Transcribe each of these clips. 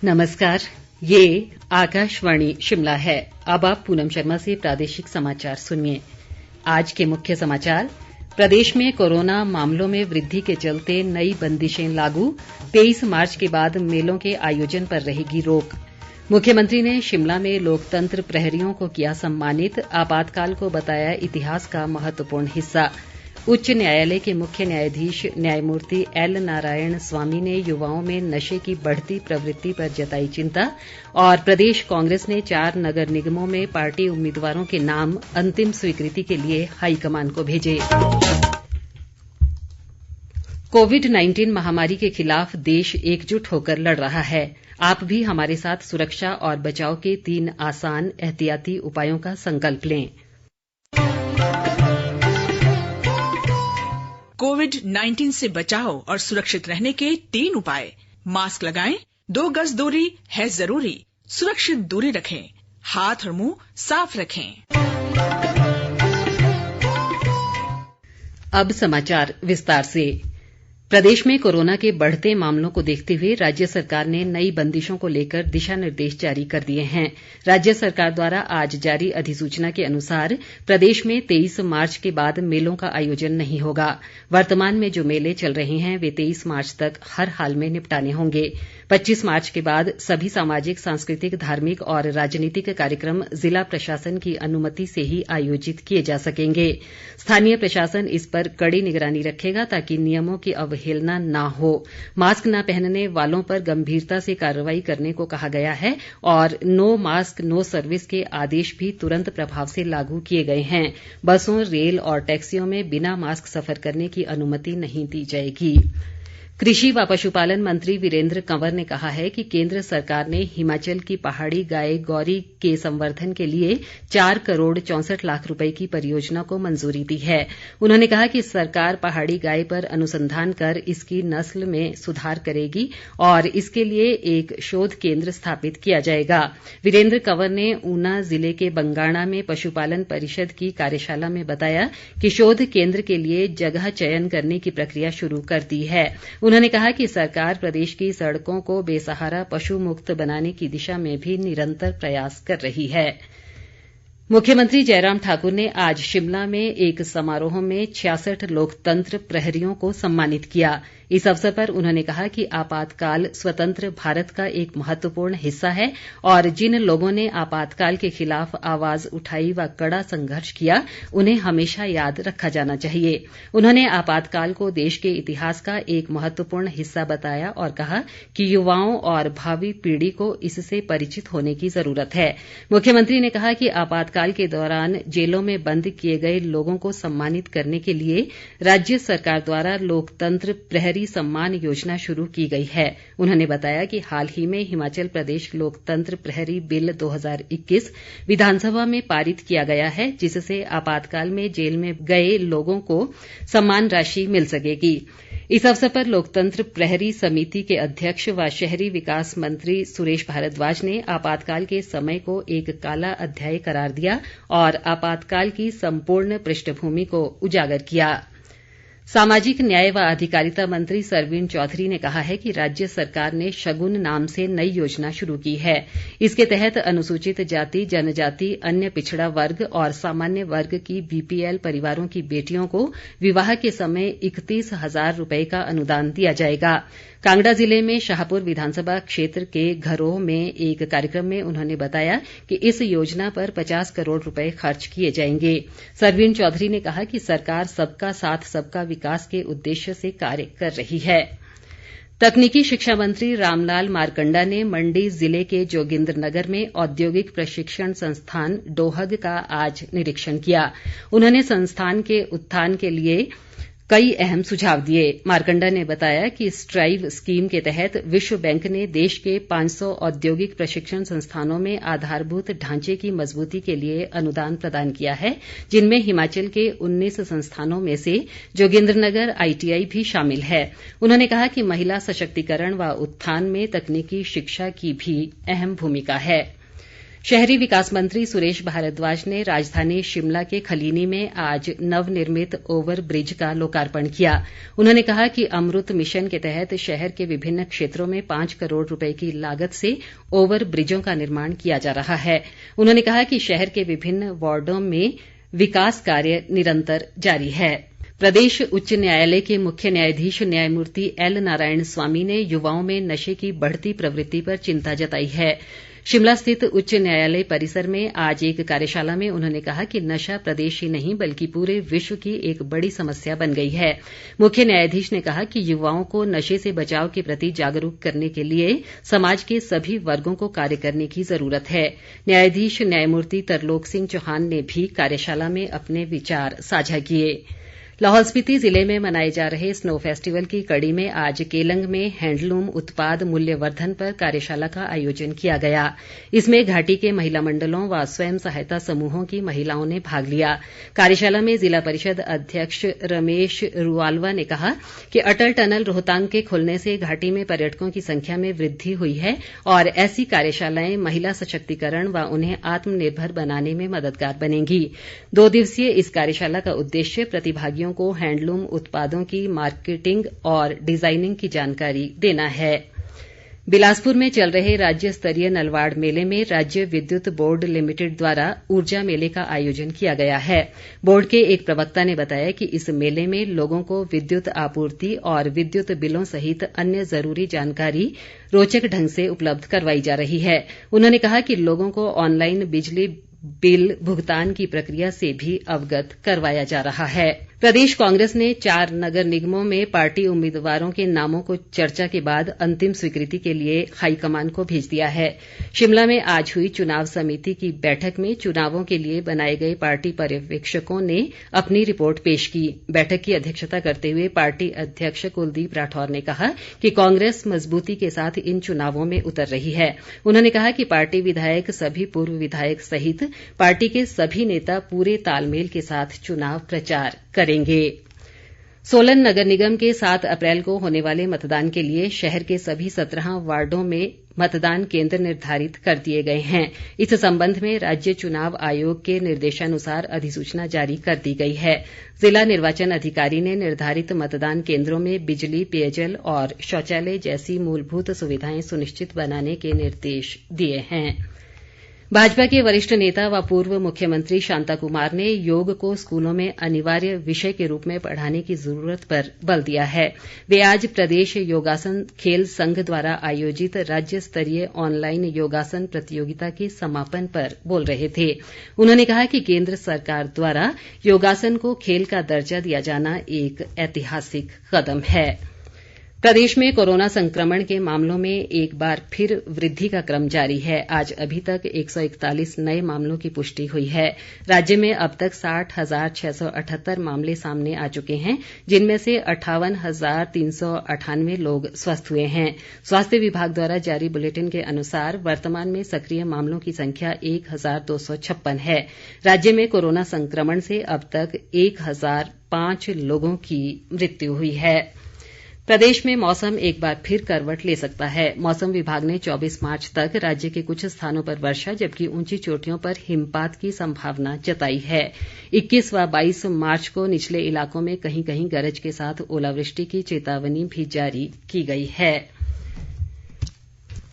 नमस्कार, ये आकाशवाणी शिमला है। अब आप पूनम शर्मा से प्रादेशिक समाचार सुनिए। आज के मुख्य समाचार। प्रदेश में कोरोना मामलों में वृद्धि के चलते नई बंदिशें लागू। 23 मार्च के बाद मेलों के आयोजन पर रहेगी रोक। मुख्यमंत्री ने शिमला में लोकतंत्र प्रहरियों को किया सम्मानित। आपातकाल को बताया इतिहास का महत्वपूर्ण हिस्सा। उच्च न्यायालय के मुख्य न्यायाधीश न्यायमूर्ति एल नारायण स्वामी ने युवाओं में नशे की बढ़ती प्रवृत्ति पर जताई चिंता। और प्रदेश कांग्रेस ने 4 नगर निगमों में पार्टी उम्मीदवारों के नाम अंतिम स्वीकृति के लिए हाईकमान को भेजे। कोविड-19 महामारी के खिलाफ देश एकजुट होकर लड़ रहा है। आप भी हमारे साथ सुरक्षा और बचाव के 3 आसान एहतियाती उपायों का संकल्प लें। कोविड-19 से बचाव और सुरक्षित रहने के 3 उपाय। मास्क लगाएं, 2 गज दूरी है जरूरी, सुरक्षित दूरी रखें, हाथ और मुंह साफ रखें। अब समाचार विस्तार से। प्रदेश में कोरोना के बढ़ते मामलों को देखते हुए राज्य सरकार ने नई बंदिशों को लेकर दिशा निर्देश जारी कर दिए हैं। राज्य सरकार द्वारा आज जारी अधिसूचना के अनुसार प्रदेश में 23 मार्च के बाद मेलों का आयोजन नहीं होगा। वर्तमान में जो मेले चल रहे हैं वे 23 मार्च तक हर हाल में निपटाने होंगे। 25 मार्च के बाद सभी सामाजिक, सांस्कृतिक, धार्मिक और राजनीतिक कार्यक्रम जिला प्रशासन की अनुमति से ही आयोजित किए जा सकेंगे। स्थानीय प्रशासन इस पर कड़ी निगरानी रखेगा ताकि नियमों की अवहेलना न हो। मास्क न पहनने वालों पर गंभीरता से कार्रवाई करने को कहा गया है और नो मास्क नो सर्विस के आदेश भी तुरंत प्रभाव से लागू किए गए हैं। बसों, रेल और टैक्सियों में बिना मास्क सफर करने की अनुमति नहीं दी जाएगी। कृषि व पशुपालन मंत्री वीरेंद्र कंवर ने कहा है कि केंद्र सरकार ने हिमाचल की पहाड़ी गाय गौरी के संवर्धन के लिए 4 करोड़ 64 लाख रुपए की परियोजना को मंजूरी दी है। उन्होंने कहा कि सरकार पहाड़ी गाय पर अनुसंधान कर इसकी नस्ल में सुधार करेगी और इसके लिए एक शोध केंद्र स्थापित किया जाएगा। वीरेंद्र कंवर ने ऊना जिले के बंगाणा में पशुपालन परिषद की कार्यशाला में बताया कि शोध केंद्र के लिए जगह चयन करने की प्रक्रिया शुरू कर दी है। उन्होंने कहा कि सरकार प्रदेश की सड़कों को बेसहारा पशु मुक्त बनाने की दिशा में भी निरंतर प्रयास कर रही है। मुख्यमंत्री जयराम ठाकुर ने आज शिमला में एक समारोह में 66 लोकतंत्र प्रहरियों को सम्मानित किया। इस अवसर पर उन्होंने कहा कि आपातकाल स्वतंत्र भारत का एक महत्वपूर्ण हिस्सा है और जिन लोगों ने आपातकाल के खिलाफ आवाज उठाई व कड़ा संघर्ष किया उन्हें हमेशा याद रखा जाना चाहिए। उन्होंने आपातकाल को देश के इतिहास का एक महत्वपूर्ण हिस्सा बताया और कहा कि युवाओं और भावी पीढ़ी को इससे परिचित होने की जरूरत है। मुख्यमंत्री ने कहा कि आपातकाल के दौरान जेलों में बंद किए गए लोगों को सम्मानित करने के लिए राज्य सरकार द्वारा लोकतंत्र प्रहरी सम्मान योजना शुरू की गई है। उन्होंने बताया कि हाल ही में हिमाचल प्रदेश लोकतंत्र प्रहरी बिल 2021 विधानसभा में पारित किया गया है, जिससे आपातकाल में जेल में गए लोगों को सम्मान राशि मिल सकेगी। इस अवसर पर लोकतंत्र प्रहरी समिति के अध्यक्ष व शहरी विकास मंत्री सुरेश भारद्वाज ने आपातकाल के समय को एक काला अध्याय करार दिया और आपातकाल की संपूर्ण पृष्ठभूमि को उजागर किया। सामाजिक न्याय व अधिकारिता मंत्री सरवीण चौधरी ने कहा है कि राज्य सरकार ने शगुन नाम से नई योजना शुरू की है। इसके तहत अनुसूचित जाति, जनजाति, अन्य पिछड़ा वर्ग और सामान्य वर्ग की बीपीएल परिवारों की बेटियों को विवाह के समय 31,000 रुपए का अनुदान दिया जाएगा। कांगड़ा जिले में शाहपुर विधानसभा क्षेत्र के घरोह में एक कार्यक्रम में उन्होंने बताया कि इस योजना पर 50 करोड़ रुपए खर्च किए जाएंगे। सरवीण चौधरी ने कहा कि सरकार सबका साथ सबका विकास के उद्देश्य से कार्य कर रही है। तकनीकी शिक्षा मंत्री रामलाल मारकंडा ने मंडी जिले के जोगिन्द्रनगर में औद्योगिक प्रशिक्षण संस्थान डोहग का आज निरीक्षण किया। उन्होंने संस्थान के उत्थान के लिए कई अहम सुझाव दिए। मारकंडा ने बताया कि स्ट्राइव स्कीम के तहत विश्व बैंक ने देश के 500 औद्योगिक प्रशिक्षण संस्थानों में आधारभूत ढांचे की मजबूती के लिए अनुदान प्रदान किया है, जिनमें हिमाचल के 19 संस्थानों में से जोगिन्द्रनगर आईटीआई भी शामिल है। उन्होंने कहा कि महिला सशक्तिकरण व उत्थान में तकनीकी शिक्षा की भी अहम भूमिका है। शहरी विकास मंत्री सुरेश भारद्वाज ने राजधानी शिमला के खलीनी में आज नवनिर्मित ओवर ब्रिज का लोकार्पण किया। उन्होंने कहा कि अमृत मिशन के तहत शहर के विभिन्न क्षेत्रों में 5 करोड़ रुपए की लागत से ओवर ब्रिजों का निर्माण किया जा रहा है। उन्होंने कहा कि शहर के विभिन्न वार्डों में विकास कार्य निरंतर जारी है। प्रदेश उच्च न्यायालय के मुख्य न्यायाधीश न्यायमूर्ति एल नारायण स्वामी ने युवाओं में नशे की बढ़ती प्रवृत्ति पर चिंता जताई है। शिमला स्थित उच्च न्यायालय परिसर में आज एक कार्यशाला में उन्होंने कहा कि नशा प्रदेश ही नहीं बल्कि पूरे विश्व की एक बड़ी समस्या बन गई है। मुख्य न्यायाधीश ने कहा कि युवाओं को नशे से बचाव के प्रति जागरूक करने के लिए समाज के सभी वर्गों को कार्य करने की जरूरत है। न्यायाधीश न्यायमूर्ति तरलोक सिंह चौहान ने भी कार्यशाला में अपने विचार साझा किए। लाहौल स्पीति जिले में मनाए जा रहे स्नो फेस्टिवल की कड़ी में आज केलंग में हैंडलूम उत्पाद मूल्यवर्धन पर कार्यशाला का आयोजन किया गया। इसमें घाटी के महिला मंडलों व स्वयं सहायता समूहों की महिलाओं ने भाग लिया। कार्यशाला में जिला परिषद अध्यक्ष रमेश रुआलवा ने कहा कि अटल टनल रोहतांग के खुलने से घाटी में पर्यटकों की संख्या में वृद्धि हुई है और ऐसी कार्यशालाएं महिला सशक्तिकरण व उन्हें आत्मनिर्भर बनाने में मददगार बनेंगी। 2 दिवसीय इस कार्यशाला का उद्देश्य प्रतिभागियों को हैंडलूम उत्पादों की मार्केटिंग और डिजाइनिंग की जानकारी देना है। बिलासपुर में चल रहे राज्य स्तरीय नलवाड़ मेले में राज्य विद्युत बोर्ड लिमिटेड द्वारा ऊर्जा मेले का आयोजन किया गया है। बोर्ड के एक प्रवक्ता ने बताया कि इस मेले में लोगों को विद्युत आपूर्ति और विद्युत बिलों सहित अन्य जरूरी जानकारी रोचक ढंग से उपलब्ध करवाई जा रही है। उन्होंने कहा कि लोगों को ऑनलाइन बिजली बिल भुगतान की प्रक्रिया से भी अवगत करवाया जा रहा है। प्रदेश कांग्रेस ने 4 नगर निगमों में पार्टी उम्मीदवारों के नामों को चर्चा के बाद अंतिम स्वीकृति के लिए हाईकमान को भेज दिया है। शिमला में आज हुई चुनाव समिति की बैठक में चुनावों के लिए बनाए गए पार्टी पर्यवेक्षकों ने अपनी रिपोर्ट पेश की। बैठक की अध्यक्षता करते हुए पार्टी अध्यक्ष कुलदीप राठौर ने कहा कि कांग्रेस मजबूती के साथ इन चुनावों में उतर रही है। उन्होंने कहा कि पार्टी विधायक सभी पूर्व विधायक सहित पार्टी के सभी नेता पूरे तालमेल के साथ चुनाव प्रचार करेंगे। सोलन नगर निगम के 7 अप्रैल को होने वाले मतदान के लिए शहर के सभी 17 वार्डों में मतदान केंद्र निर्धारित कर दिए गए हैं। इस संबंध में राज्य चुनाव आयोग के निर्देशानुसार अधिसूचना जारी कर दी गई है। जिला निर्वाचन अधिकारी ने निर्धारित मतदान केंद्रों में बिजली, पेयजल और शौचालय जैसी मूलभूत सुविधाएं सुनिश्चित बनाने के निर्देश दिए हैं। भाजपा के वरिष्ठ नेता व पूर्व मुख्यमंत्री शांता कुमार ने योग को स्कूलों में अनिवार्य विषय के रूप में पढ़ाने की जरूरत पर बल दिया है। वे आज प्रदेश योगासन खेल संघ द्वारा आयोजित राज्य स्तरीय ऑनलाइन योगासन प्रतियोगिता के समापन पर बोल रहे थे। उन्होंने कहा कि केंद्र सरकार द्वारा योगासन को खेल का दर्जा दिया जाना एक ऐतिहासिक कदम है। प्रदेश में कोरोना संक्रमण के मामलों में एक बार फिर वृद्धि का क्रम जारी है। आज अभी तक 141 नए मामलों की पुष्टि हुई है। राज्य में अब तक 60,678 मामले सामने आ चुके हैं, जिनमें से 58,398 लोग स्वस्थ हुए हैं। स्वास्थ्य विभाग द्वारा जारी बुलेटिन के अनुसार वर्तमान में सक्रिय मामलों की संख्या 1,256 है। राज्य में कोरोना संक्रमण से अब तक 1,005 लोगों की मृत्यु हुई है। प्रदेश में मौसम एक बार फिर करवट ले सकता है। मौसम विभाग ने 24 मार्च तक राज्य के कुछ स्थानों पर वर्षा जबकि ऊंची चोटियों पर हिमपात की संभावना जताई है। 21 व 22 मार्च को निचले इलाकों में कहीं कहीं गरज के साथ ओलावृष्टि की चेतावनी भी जारी की गई है।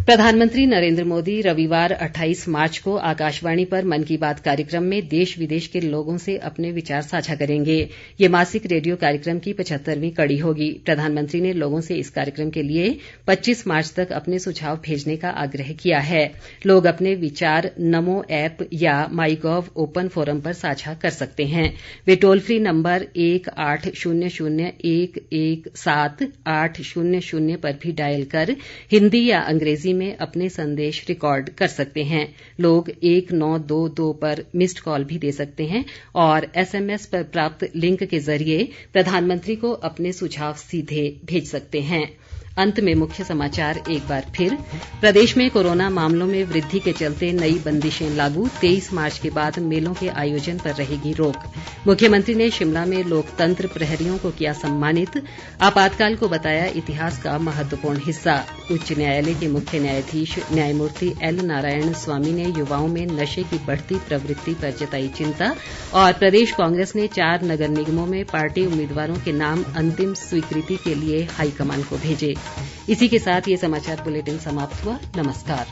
प्रधानमंत्री नरेंद्र मोदी रविवार 28 मार्च को आकाशवाणी पर मन की बात कार्यक्रम में देश विदेश के लोगों से अपने विचार साझा करेंगे। ये मासिक रेडियो कार्यक्रम की 75वीं कड़ी होगी। प्रधानमंत्री ने लोगों से इस कार्यक्रम के लिए 25 मार्च तक अपने सुझाव भेजने का आग्रह किया है। लोग अपने विचार नमो ऐप या माईगॉव ओपन फोरम पर साझा कर सकते हैं। वे टोल फ्री नंबर 1800-117-800 पर भी डायल कर हिंदी या अंग्रेजी में अपने संदेश रिकॉर्ड कर सकते हैं। लोग 1922 पर मिस्ड कॉल भी दे सकते हैं और SMS पर प्राप्त लिंक के जरिए प्रधानमंत्री को अपने सुझाव सीधे भेज सकते हैं। अंत में मुख्य समाचार एक बार फिर। प्रदेश में कोरोना मामलों में वृद्धि के चलते नई बंदिशें लागू। 23 मार्च के बाद मेलों के आयोजन पर रहेगी रोक। मुख्यमंत्री ने शिमला में लोकतंत्र प्रहरियों को किया सम्मानित। आपातकाल को बताया इतिहास का महत्वपूर्ण हिस्सा। उच्च न्यायालय के मुख्य न्यायाधीश न्यायमूर्ति एल नारायण स्वामी ने युवाओं में नशे की बढ़ती प्रवृत्ति पर जताई चिंता। और प्रदेश कांग्रेस ने 4 नगर निगमों में पार्टी उम्मीदवारों के नाम अंतिम स्वीकृति के लिए हाईकमान को भेजे। इसी के साथ ये समाचार बुलेटिन समाप्त हुआ। नमस्कार।